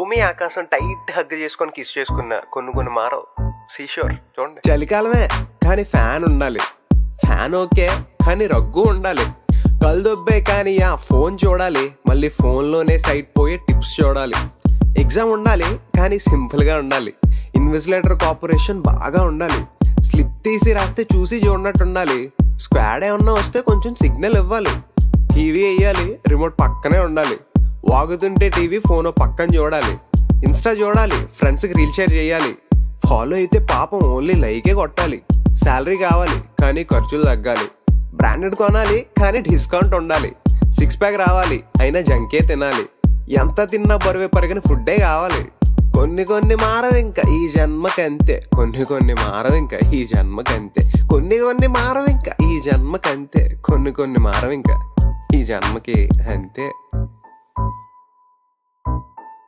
భూమి ఆకాశం tight hug చేసుకొని కిస్ చేసుకున్న కొన్ని మారవు. సీషోర్ చూడండి. చలికాలమే కానీ ఫ్యాన్ ఉండాలి, ఫ్యాన్ ఓకే కానీ రగ్గు ఉండాలి. కళ్ళదొబ్బే కానీ ఆ ఫోన్ చూడాలి, మళ్ళీ ఫోన్లోనే సైట్ పోయే టిప్స్ చూడాలి. ఎగ్జామ్ ఉండాలి కానీ సింపుల్గా ఉండాలి. ఇన్విజిలేటర్ కోఆపరేషన్ బాగా ఉండాలి. స్లిప్ తీసి రాస్తే చూసి చూడనట్టు ఉండాలి. స్క్వాడ్ ఏమన్నా వస్తే కొంచెం సిగ్నల్ ఇవ్వాలి. టీవీ వేయాలి, రిమోట్ పక్కనే ఉండాలి. వాగుతుంటే టీవీ ఫోన్ పక్కన చూడాలి. ఇన్స్టా చూడాలి, ఫ్రెండ్స్కి రీల్ షేర్ చేయాలి. ఫాలో అయితే పాపం ఓన్లీ లైకే కొట్టాలి. శాలరీ కావాలి కానీ ఖర్చులు తగ్గాలి. బ్రాండెడ్ కొనాలి కానీ డిస్కౌంట్ ఉండాలి. 6 ప్యాక్ రావాలి అయినా జంకే తినాలి. ఎంత తిన్నా బరువే పరిగిన ఫుడ్డే కావాలి. కొన్ని మారవు ఇంకా ఈ జన్మకంతే, కొన్ని మారవు ఇంకా ఈ జన్మకంతే, కొన్ని మారవు ఇంకా ఈ జన్మకంతే, కొన్ని మారవు ఇంకా ఈ జన్మకి అంతే.